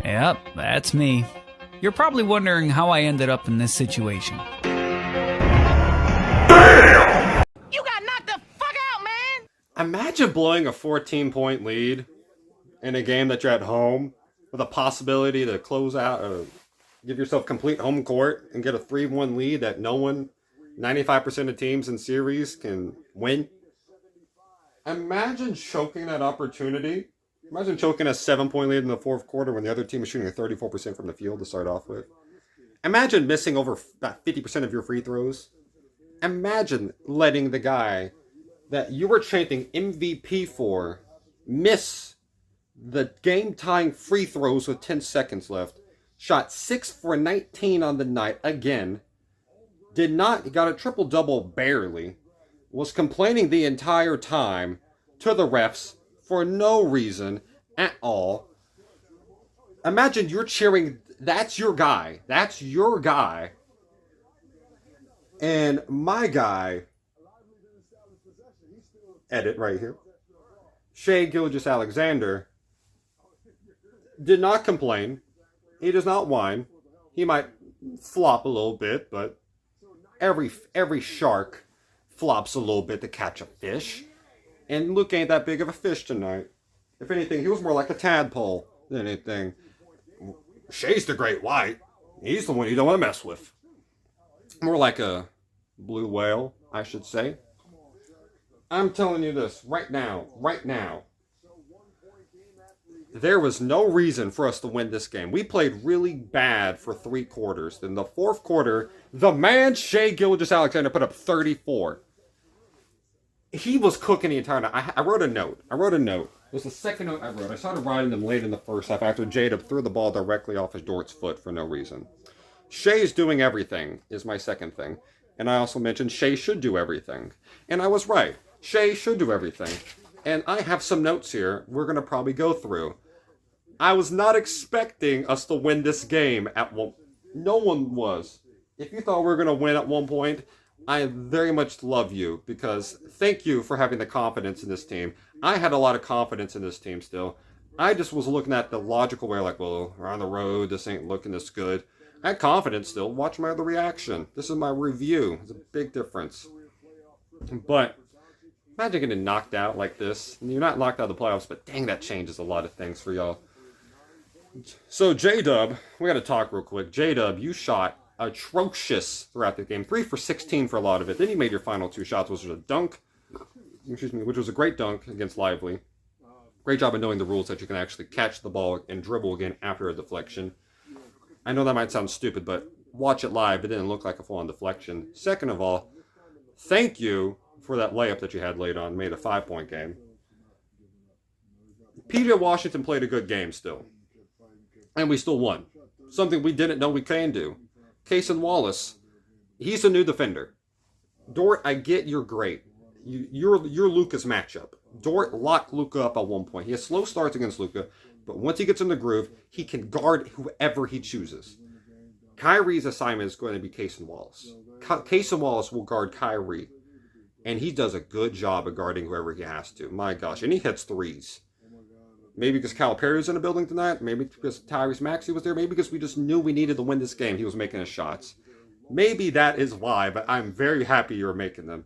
Yep, that's me. You're probably wondering how I ended up in this situation. You got knocked the fuck out, man! Imagine blowing a 14-point lead in a game that you're at home with a possibility to close out or give yourself complete home court and get a 3-1 lead that no one, 95% of teams in series can win. Imagine choking that opportunity. Imagine choking a 7-point lead in the fourth quarter when the other team is shooting 34% from the field to start off with. Imagine missing over about 50% of your free throws. Imagine letting the guy that you were chanting MVP for miss the game-tying free throws with 10 seconds left. Shot 6 for 19 on the night again. Got a triple-double barely. Was complaining the entire time to the refs for no reason at all. Imagine you're cheering, that's your guy. That's your guy. And my guy, edit right here, Shai Gilgeous-Alexander, did not complain. He does not whine. He might flop a little bit, but every shark flops a little bit to catch a fish. And Luke ain't that big of a fish tonight. If anything, he was more like a tadpole than anything. Shai's the great white. He's the one you don't want to mess with. More like a blue whale, I should say. I'm telling you this right now. There was no reason for us to win this game. We played really bad for 3 quarters. In the fourth quarter, the man Shai Gilgeous-Alexander put up 34. He was cooking the entire night. I wrote a note. It was the second note I wrote. I started writing them late in the first half after J-Dub threw the ball directly off his Dort's foot for no reason. Shai is doing everything is my second thing. And I also mentioned Shai should do everything. And I was right. Shai should do everything. And I have some notes here we're going to probably go through. I was not expecting us to win this game at one. No one was. If you thought we were going to win at one point, I very much love you because thank you for having the confidence in this team. I had a lot of confidence in this team still. I just was looking at the logical way like, well, we're on the road. This ain't looking this good. I had confidence still. Watch my other reaction. This is my review. It's a big difference. But imagine getting knocked out like this. You're not knocked out of the playoffs, but dang, that changes a lot of things for y'all. So, J-Dub, we got to talk real quick. J-Dub, you shot atrocious throughout the game. 3 for 16 for a lot of it. Then you made your final 2 shots, which was a dunk. Which was a great dunk against Lively. Great job of knowing the rules that you can actually catch the ball and dribble again after a deflection. I know that might sound stupid, but watch it live. It didn't look like a full-on deflection. Second of all, thank you for that layup that you had late on. Made a 5-point game. PJ Washington played a good game still. And we still won. Something we didn't know we can do. Cason Wallace, he's a new defender. Dort, I get you're great. You're Luka's matchup. Dort locked Luka up at one point. He has slow starts against Luka, but once he gets in the groove, he can guard whoever he chooses. Kyrie's assignment is going to be Cason Wallace. Cason Wallace will guard Kyrie, and he does a good job of guarding whoever he has to. My gosh, and he hits threes. Maybe because Calipari was in the building tonight. Maybe because Tyrese Maxey was there. Maybe because we just knew we needed to win this game. He was making his shots. Maybe that is why, but I'm very happy you were making them.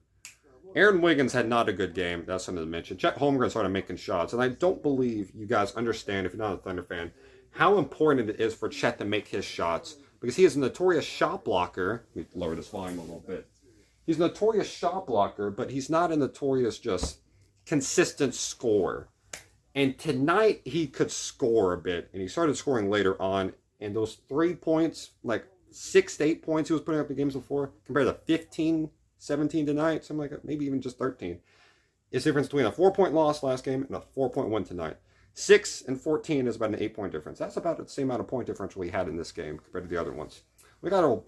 Aaron Wiggins had not a good game. That's something to mention. Chet Holmgren started making shots. And I don't believe you guys understand, if you're not a Thunder fan, how important it is for Chet to make his shots. Because he is a notorious shot blocker. Let me lower this volume a little bit. He's a notorious shot blocker, but he's not a notorious just consistent scorer. And tonight, he could score a bit. And he started scoring later on. And those 3 points, like 6 to 8 points he was putting up in games before, compared to 15, 17 tonight, something like that, maybe even just 13, is the difference between a 4-point loss last game and a 4-point win tonight. 6 and 14 is about an 8-point difference. That's about the same amount of point differential we had in this game compared to the other ones. We got a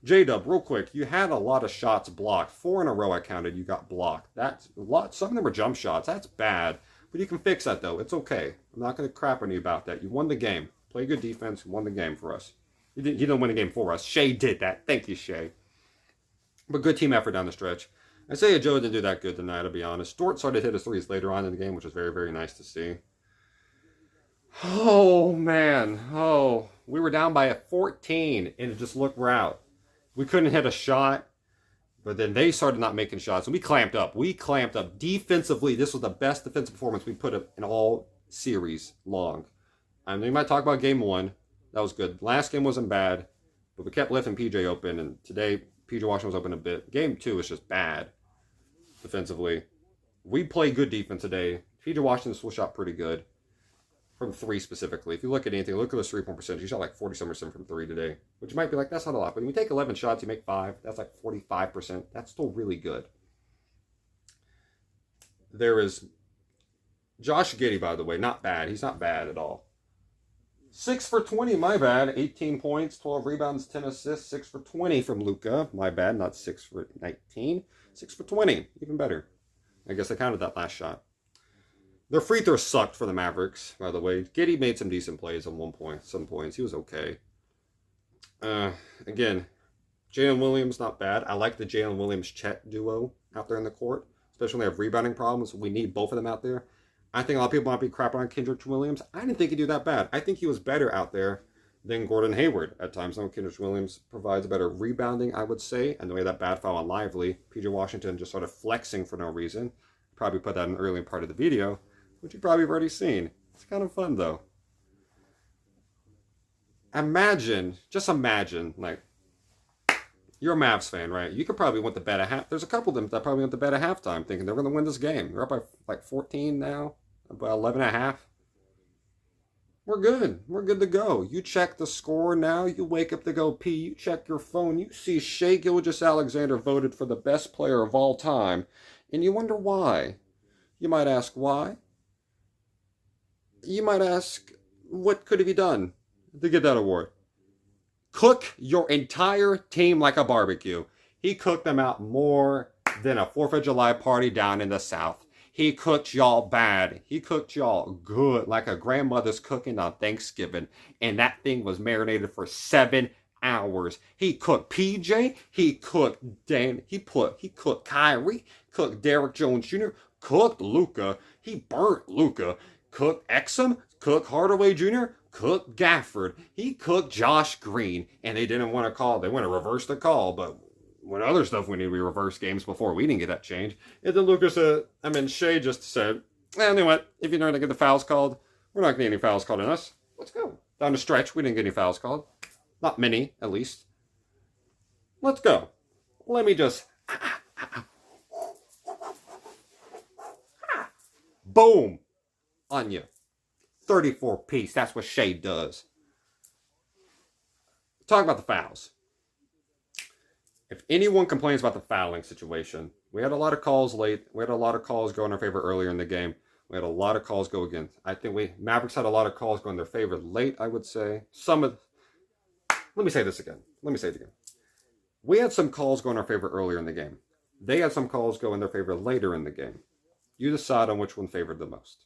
J-Dub, real quick. You had a lot of shots blocked. 4 in a row I counted you got blocked. That's a lot. Some of them were jump shots. That's bad. But you can fix that, though. It's okay. I'm not going to crap on you about that. You won the game. Play good defense. You won the game for us. You didn't win the game for us. Shai did that. Thank you, Shai. But good team effort down the stretch. Isaiah Joe didn't do that good tonight, I'll be honest. Dort started to hit his threes later on in the game, which was very, very nice to see. Oh, man. Oh, we were down by a 14, and it just looked, we're out. We couldn't hit a shot, but then they started not making shots, and we clamped up. We clamped up. Defensively, this was the best defensive performance we put up in all series long. I mean, you might talk about game one. That was good. Last game wasn't bad, but we kept lifting PJ open, and today PJ Washington was open a bit. Game two was just bad defensively. We played good defense today. PJ Washington still shot pretty good from three specifically. If you look at anything, look at his 3-point percentage. He shot like 47% from three today, which you might be like, that's not a lot. But when you take 11 shots, you make 5. That's like 45%. That's still really good. There is Josh Giddey, by the way, not bad. He's not bad at all. 6 for 20, my bad. 18 points, 12 rebounds, 10 assists. 6 for 20 from Luka. My bad, not 6 for 19. 6 for 20, even better. I guess I counted that last shot. Their free throws sucked for the Mavericks, by the way. Giddey made some decent plays on some points. He was okay. Again, Jalen Williams, not bad. I like the Jalen Williams-Chet duo out there in the court, especially when they have rebounding problems. We need both of them out there. I think a lot of people might be crapping on Kendrick Williams. I didn't think he'd do that bad. I think he was better out there than Gordon Hayward at times. Though Kendrick Williams provides better rebounding, I would say. And the way that bad foul on Lively, PJ Washington just sort of flexing for no reason. Probably put that in the early part of the video, which you probably have already seen. It's kind of fun, though. Just imagine, like, you're a Mavs fan, right? You could probably went to bed at half. There's a couple of them that probably went to bed at halftime thinking they're going to win this game. They're up by like 14 now, about 11 and a half. We're good. We're good to go. You check the score now. You wake up to go pee. You check your phone. You see Shai Gilgeous-Alexander voted for the best player of all time. And you wonder why. You might ask why. You might ask, what could have he done to get that award? Cook your entire team like a barbecue. He cooked them out more than a 4th of July party down in the South. He cooked y'all bad. He cooked y'all good, like a grandmother's cooking on Thanksgiving. And that thing was marinated for 7 hours. He cooked PJ. He cooked Dan. He cooked Kyrie. Cooked Derrick Jones Jr. Cooked Luka. He burnt Luka. Cooked Exum. Cooked Hardaway Jr. Cooked Gafford. He cooked Josh Green. And they didn't want to call. They want to reverse the call, but when other stuff we need to be reverse games before, we didn't get that change. And then Luka said, Shai just said, you know what? If you're not going to get the fouls called, we're not going to get any fouls called on us. Let's go. Down the stretch, we didn't get any fouls called. Not many, at least. Let's go. Let me just... Boom! On you. 34 piece. That's what Shai does. Talk about the fouls. If anyone complains about the fouling situation, we had a lot of calls late. We had a lot of calls go in our favor earlier in the game. We had a lot of calls go against. I think Mavericks had a lot of calls go in their favor late, I would say. Let me say this again. Let me say it again. We had some calls go in our favor earlier in the game. They had some calls go in their favor later in the game. You decide on which one favored the most.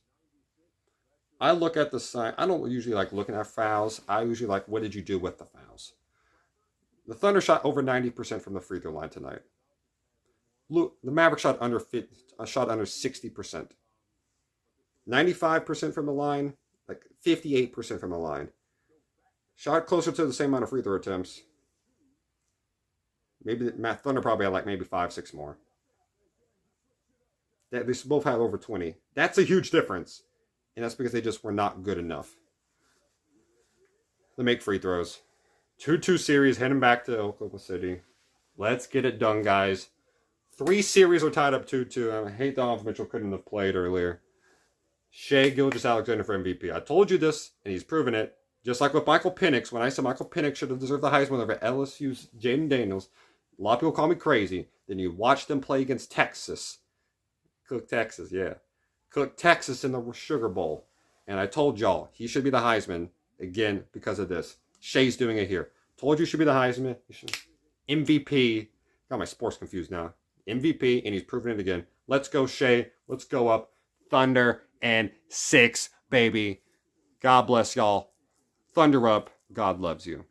I look at the sign. I don't usually like looking at fouls. I usually like, what did you do with the fouls? The Thunder shot over 90% from the free throw line tonight. The Mavericks shot under 60%. 95% from the line, like 58% from the line. Shot closer to the same amount of free throw attempts. Maybe Thunder probably had like maybe 5-6 more. They both had over 20. That's a huge difference. And that's because they just were not good enough to make free throws. 2-2 series, heading back to Oklahoma City. Let's get it done, guys. 3 series were tied up 2-2. I hate Donovan Mitchell couldn't have played earlier. Shai Gilgeous-Alexander for MVP. I told you this, and he's proven it. Just like with Michael Penix, when I said Michael Penix should have deserved the Heisman over LSU's Jaden Daniels, a lot of people call me crazy. Then you watch them play against Texas. Cook Texas, yeah. Cook Texas in the Sugar Bowl. And I told y'all, he should be the Heisman, again, because of this. Shai's doing it here. Told you should be the Heisman. MVP. Got my sports confused now. MVP, and he's proven it again. Let's go, Shai. Let's go up. Thunder and 6, baby. God bless y'all. Thunder up. God loves you.